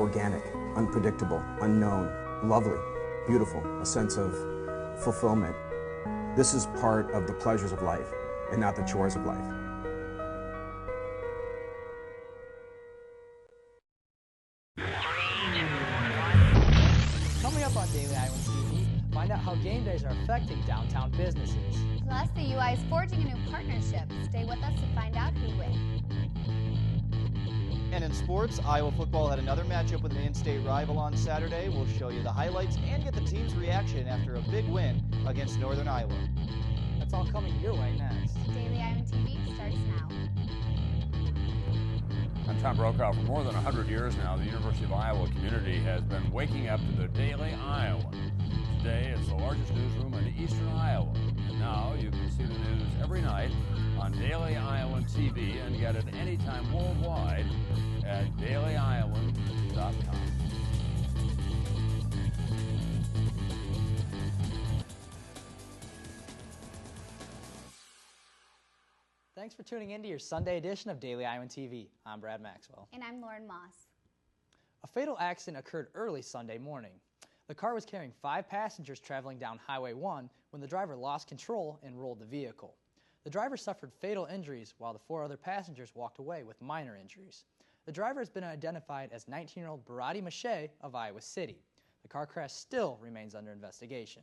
organic, unpredictable, unknown, lovely, beautiful, a sense of fulfillment. This is part of the pleasures of life and not the chores of life. Coming up on Daily Iowan TV, find out how game days are affecting downtown businesses. Plus, the UI is forging a new partnership. Stay with us to find out who wins. And in sports, Iowa football had another matchup with an in-state rival on Saturday. We'll show you the highlights and get the team's reaction after a big win against Northern Iowa. That's all coming your way next. Daily Iowan TV starts now. I'm Tom Brokaw. For more than 100 years now, the University of Iowa community has been waking up to the Daily Iowan. Today, it's the largest newsroom in eastern Iowa. And now you can see the news every night on Daily Iowan TV and get it anytime worldwide at dailyiowan.com. Thanks for tuning into your Sunday edition of Daily Iowan TV. I'm Brad Maxwell. And I'm Lauren Moss. A fatal accident occurred early Sunday morning. The car was carrying 5 passengers traveling down Highway 1 when the driver lost control and rolled the vehicle. The driver suffered fatal injuries while the 4 other passengers walked away with minor injuries. The driver has been identified as 19-year-old Barati Mache of Iowa City. The car crash still remains under investigation.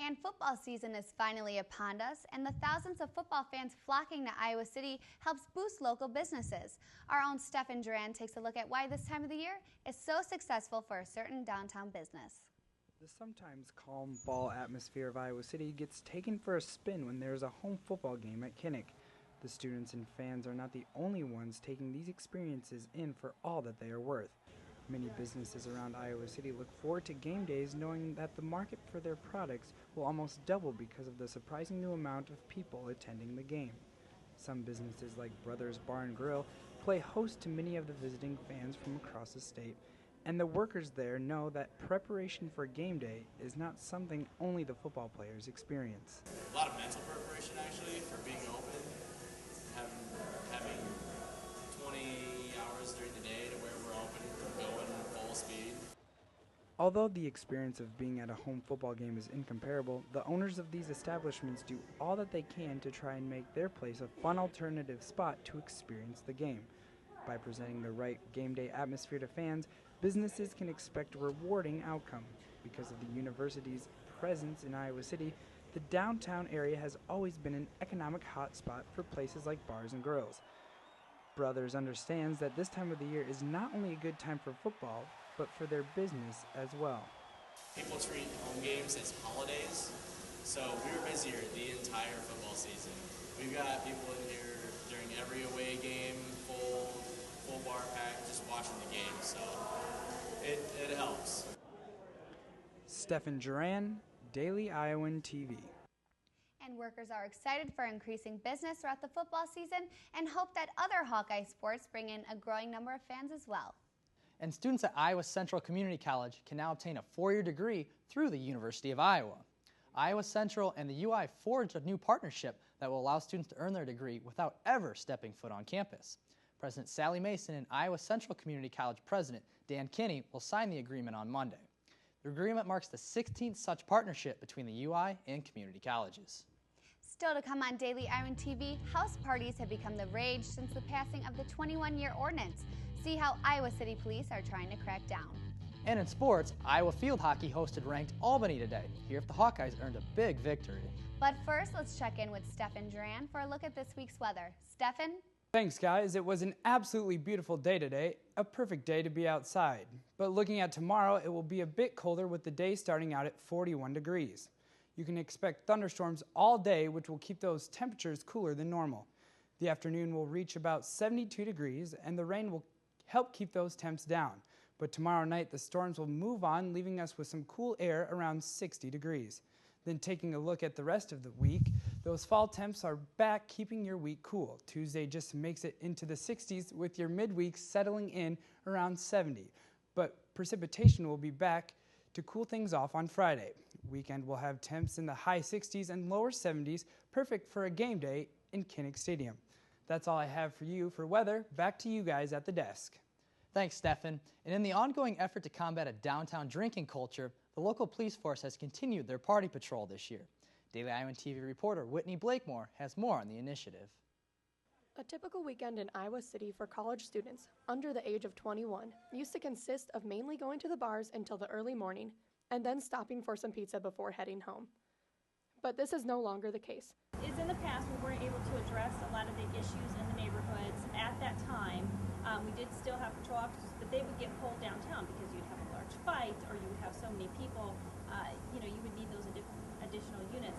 And football season is finally upon us, and the thousands of football fans flocking to Iowa City helps boost local businesses. Our own Stefan Duran takes a look at why this time of the year is so successful for a certain downtown business. The sometimes calm fall atmosphere of Iowa City gets taken for a spin when there's a home football game at Kinnick. The students and fans are not the only ones taking these experiences in for all that they are worth. Many businesses around Iowa City look forward to game days knowing that the market for their products will almost double because of the surprising new amount of people attending the game. Some businesses like Brothers Bar and Grill play host to many of the visiting fans from across the state, and the workers there know that preparation for game day is not something only the football players experience. A lot of mental preparation actually for being open, having 20 hours during the day to where we're open, going full speed. Although the experience of being at a home football game is incomparable, the owners of these establishments do all that they can to try and make their place a fun alternative spot to experience the game. By presenting the right game day atmosphere to fans, businesses can expect a rewarding outcome. Because of the university's presence in Iowa City, the downtown area has always been an economic hotspot for places like bars and grills. Brothers understands that this time of the year is not only a good time for football, but for their business as well. People treat home games as holidays, so we're busier the entire football season. We've got people in here during every away game, full bar pack, just watching the game, so it helps. Stefan Duran, Daily Iowan TV. And workers are excited for increasing business throughout the football season and hope that other Hawkeye sports bring in a growing number of fans as well. And students at Iowa Central Community College can now obtain a 4-year degree through the University of Iowa. Iowa Central and the UI forged a new partnership that will allow students to earn their degree without ever stepping foot on campus. President Sally Mason and Iowa Central Community College President Dan Kinney will sign the agreement on Monday. The agreement marks the 16th such partnership between the UI and community colleges. Still to come on Daily Iowan TV, house parties have become the rage since the passing of the 21-year ordinance. See how Iowa City Police are trying to crack down. And in sports, Iowa field hockey hosted ranked Albany today. Here if the Hawkeyes earned a big victory. But first, let's check in with Stefan Duran for a look at this week's weather. Stefan? Thanks, guys. It was an absolutely beautiful day today, a perfect day to be outside. But looking at tomorrow, it will be a bit colder with the day starting out at 41 degrees. You can expect thunderstorms all day, which will keep those temperatures cooler than normal. The afternoon will reach about 72 degrees, and the rain will help keep those temps down. But tomorrow night, the storms will move on, leaving us with some cool air around 60 degrees. Then taking a look at the rest of the week, those fall temps are back, keeping your week cool. Tuesday just makes it into the 60s with your midweek settling in around 70. But precipitation will be back to cool things off on Friday. Weekend will have temps in the high 60s and lower 70s, perfect for a game day in Kinnick Stadium. That's all I have for you for weather. Back to you guys at the desk. Thanks, Stefan. And in the ongoing effort to combat a downtown drinking culture, the local police force has continued their party patrol this year. Daily Iowan TV reporter Whitney Blakemore has more on the initiative. A typical weekend in Iowa City for college students under the age of 21 used to consist of mainly going to the bars until the early morning and then stopping for some pizza before heading home. But this is no longer the case. Is in the past we weren't able to address a lot of the issues in the neighborhoods at that time. We did still have patrol officers, but they would get pulled downtown because you'd have a large fight or you would have so many people, you would need those additional units.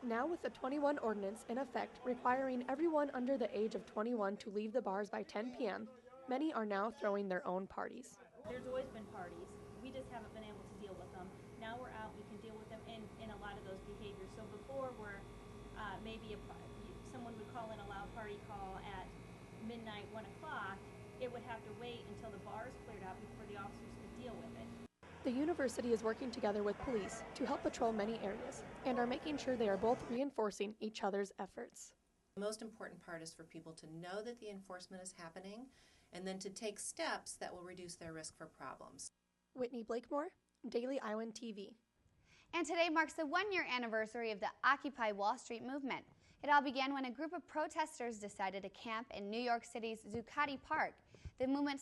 Now with the 21 ordinance in effect requiring everyone under the age of 21 to leave the bars by 10 p.m., many are now throwing their own parties. There's always been parties. We just haven't been able to deal with them. Now we're out, we can deal with them in a lot of those behaviors. So before where maybe someone would call in a loud party call at midnight, 1 o'clock, it would have to wait until the bars cleared out before the officers could deal with it. The university is working together with police to help patrol many areas and are making sure they are both reinforcing each other's efforts. The most important part is for people to know that the enforcement is happening and then to take steps that will reduce their risk for problems. Whitney Blakemore, Daily Iowan TV. And today marks the one-year anniversary of the Occupy Wall Street movement. It all began when a group of protesters decided to camp in New York City's Zuccotti Park. The movement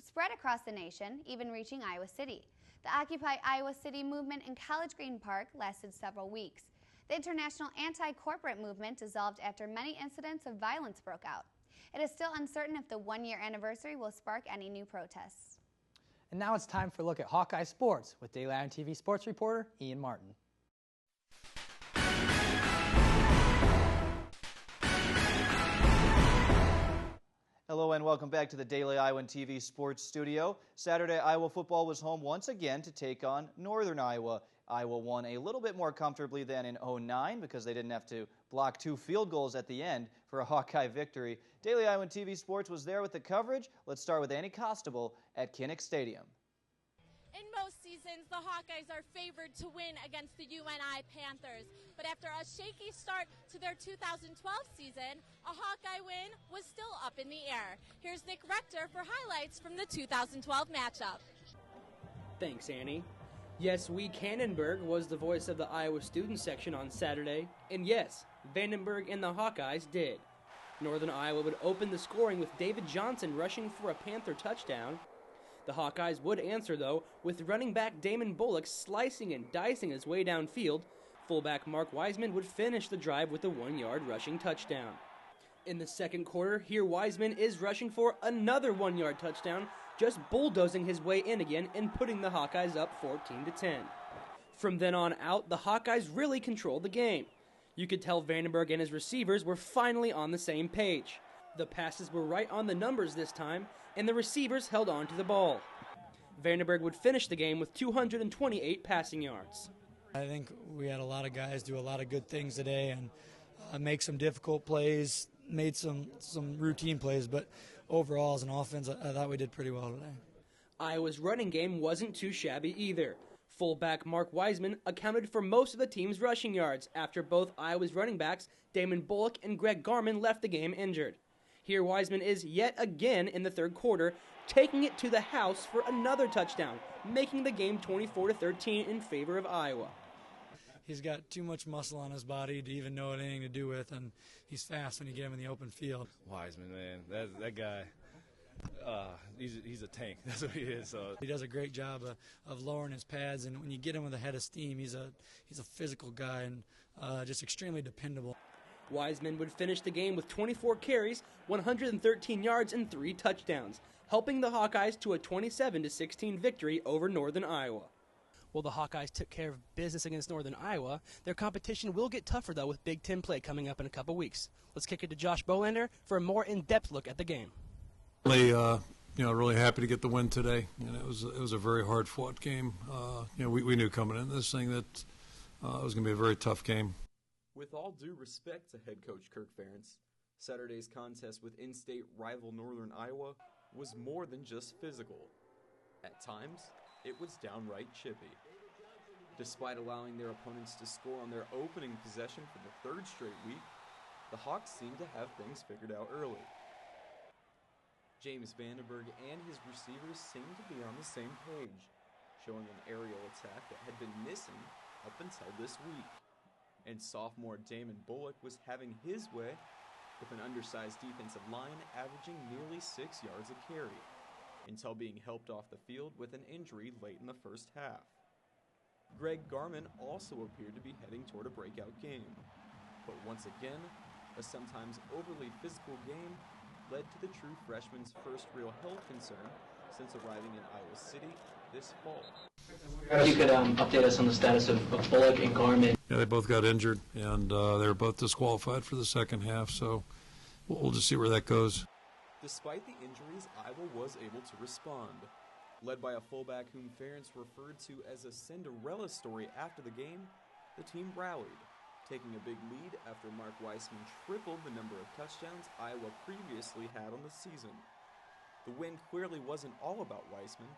spread across the nation, even reaching Iowa City. The Occupy Iowa City movement in College Green Park lasted several weeks. The international anti-corporate movement dissolved after many incidents of violence broke out. It is still uncertain if the one-year anniversary will spark any new protests. And now it's time for a look at Hawkeye Sports with Daily Iowan TV sports reporter Ian Martin. Hello and welcome back to the Daily Iowan TV Sports Studio. Saturday, Iowa football was home once again to take on Northern Iowa. Iowa won a little bit more comfortably than in 09 because they didn't have to block 2 field goals at the end for a Hawkeye victory. Daily Iowan TV Sports was there with the coverage. Let's start with Annie Costable at Kinnick Stadium. In most seasons, the Hawkeyes are favored to win against the UNI Panthers. But after a shaky start to their 2012 season, a Hawkeye win was still up in the air. Here's Nick Rector for highlights from the 2012 matchup. Thanks, Annie. Yes, Wee Cannonberg was the voice of the Iowa student section on Saturday. And yes, Vandenberg and the Hawkeyes did. Northern Iowa would open the scoring with David Johnson rushing for a Panther touchdown. The Hawkeyes would answer, though, with running back Damon Bullock slicing and dicing his way downfield. Fullback Mark Wiseman would finish the drive with a 1-yard rushing touchdown. In the second quarter, here Wiseman is rushing for another 1-yard touchdown, just bulldozing his way in again and putting the Hawkeyes up 14-10. From then on out, the Hawkeyes really controlled the game. You could tell Vandenberg and his receivers were finally on the same page. The passes were right on the numbers this time, and the receivers held on to the ball. Vandenberg would finish the game with 228 passing yards. I think we had a lot of guys do a lot of good things today and make some difficult plays, made some routine plays, but overall as an offense, I thought we did pretty well today. Iowa's running game wasn't too shabby either. Fullback Mark Wiseman accounted for most of the team's rushing yards after both Iowa's running backs, Damon Bullock and Greg Garman, left the game injured. Here Wiseman is yet again in the third quarter, taking it to the house for another touchdown, making the game 24-13 in favor of Iowa. He's got too much muscle on his body to even know anything to do with, and he's fast when you get him in the open field. Wiseman, man, that guy, he's a tank. That's what he is. So he does a great job of lowering his pads, and when you get him with a head of steam, he's a physical guy and just extremely dependable. Wiseman would finish the game with 24 carries, 113 yards, and 3 touchdowns, helping the Hawkeyes to a 27-16 victory over Northern Iowa. Well, the Hawkeyes took care of business against Northern Iowa. Their competition will get tougher, though, with Big Ten play coming up in a couple weeks. Let's kick it to Josh Bolander for a more in-depth look at the game. Really happy to get the win today. And it was a very hard-fought game. We knew coming into this thing that it was going to be a very tough game. With all due respect to head coach Kirk Ferentz, Saturday's contest with in-state rival Northern Iowa was more than just physical. At times, it was downright chippy. Despite allowing their opponents to score on their opening possession for the 3rd straight week, the Hawks seemed to have things figured out early. James Vandenberg and his receivers seemed to be on the same page, showing an aerial attack that had been missing up until this week. And sophomore Damon Bullock was having his way with an undersized defensive line averaging nearly 6 yards a carry, until being helped off the field with an injury late in the first half. Greg Garman also appeared to be heading toward a breakout game, but once again, a sometimes overly physical game led to the true freshman's first real health concern since arriving in Iowa City this fall. If you could update us on the status of Bullock and Garman. Yeah, they both got injured, and they were both disqualified for the second half, so we'll just see where that goes. Despite the injuries, Iowa was able to respond. Led by a fullback whom Ferentz referred to as a Cinderella story after the game, the team rallied, taking a big lead after Mark Weissman tripled the number of touchdowns Iowa previously had on the season. The win clearly wasn't all about Weissman,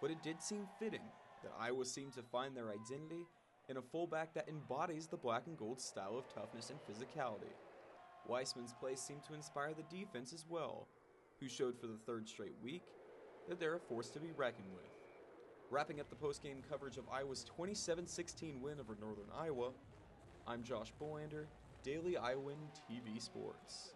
but it did seem fitting that Iowa seemed to find their identity in a fullback that embodies the black and gold style of toughness and physicality. Weissman's play seemed to inspire the defense as well, who showed for the third straight week that they're a force to be reckoned with. Wrapping up the post-game coverage of Iowa's 27-16 win over Northern Iowa, I'm Josh Bolander, Daily Iowan TV Sports.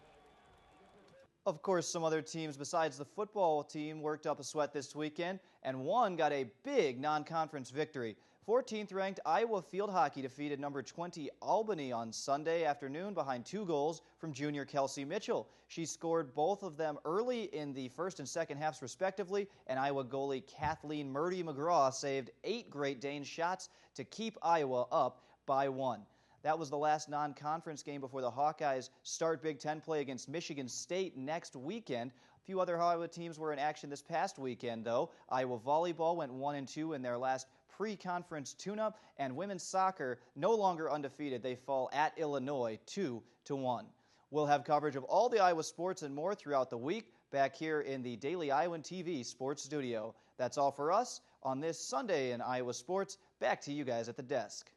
Of course, some other teams besides the football team worked up a sweat this weekend, and one got a big non-conference victory. 14th-ranked Iowa field hockey defeated number 20 Albany on Sunday afternoon behind 2 goals from junior Kelsey Mitchell. She scored both of them early in the first and second halves respectively, and Iowa goalie Kathleen Murdy McGraw saved 8 Great Dane shots to keep Iowa up by 1. That was the last non-conference game before the Hawkeyes start Big Ten play against Michigan State next weekend. A few other Iowa teams were in action this past weekend, though. Iowa volleyball went 1-2 in their last pre-conference tune-up, and women's soccer no longer undefeated. They fall at Illinois 2-1. We'll have coverage of all the Iowa sports and more throughout the week back here in the Daily Iowan TV Sports Studio. That's all for us on this Sunday in Iowa sports. Back to you guys at the desk.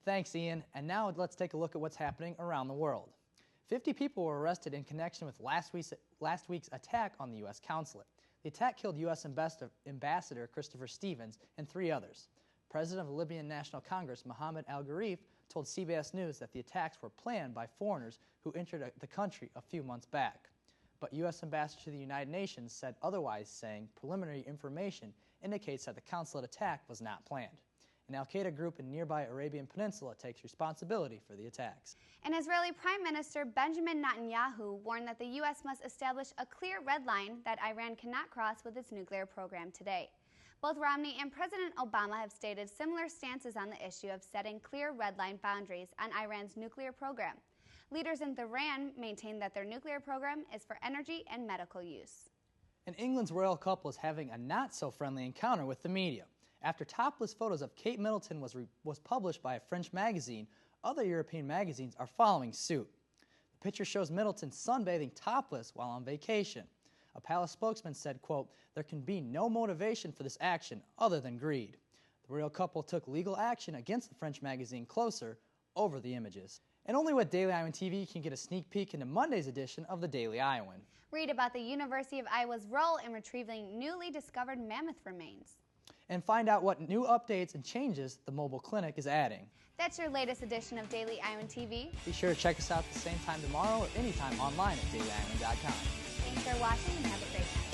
Thanks, Ian. And now let's take a look at what's happening around the world. 50 people were arrested in connection with last week's attack on the U.S. consulate. The attack killed U.S. Ambassador Christopher Stevens and 3 others. President of the Libyan National Congress, Mohammed Al-Gharif, told CBS News that the attacks were planned by foreigners who entered the country a few months back. But U.S. Ambassador to the United Nations said otherwise, saying preliminary information indicates that the consulate attack was not planned. An al-Qaeda group in nearby Arabian Peninsula takes responsibility for the attacks. And Israeli Prime Minister Benjamin Netanyahu warned that the U.S. must establish a clear red line that Iran cannot cross with its nuclear program today. Both Romney and President Obama have stated similar stances on the issue of setting clear red line boundaries on Iran's nuclear program. Leaders in Tehran maintain that their nuclear program is for energy and medical use. And England's royal couple is having a not-so-friendly encounter with the media. After topless photos of Kate Middleton was published by a French magazine, other European magazines are following suit. The picture shows Middleton sunbathing topless while on vacation. A palace spokesman said, quote, "There can be no motivation for this action other than greed." The royal couple took legal action against the French magazine Closer over the images. And only with Daily Iowan TV can get a sneak peek into Monday's edition of the Daily Iowan. Read about the University of Iowa's role in retrieving newly discovered mammoth remains. And find out what new updates and changes the mobile clinic is adding. That's your latest edition of Daily Iowan TV. Be sure to check us out at the same time tomorrow or anytime online at dailyiowan.com. Thanks for watching and have a great night.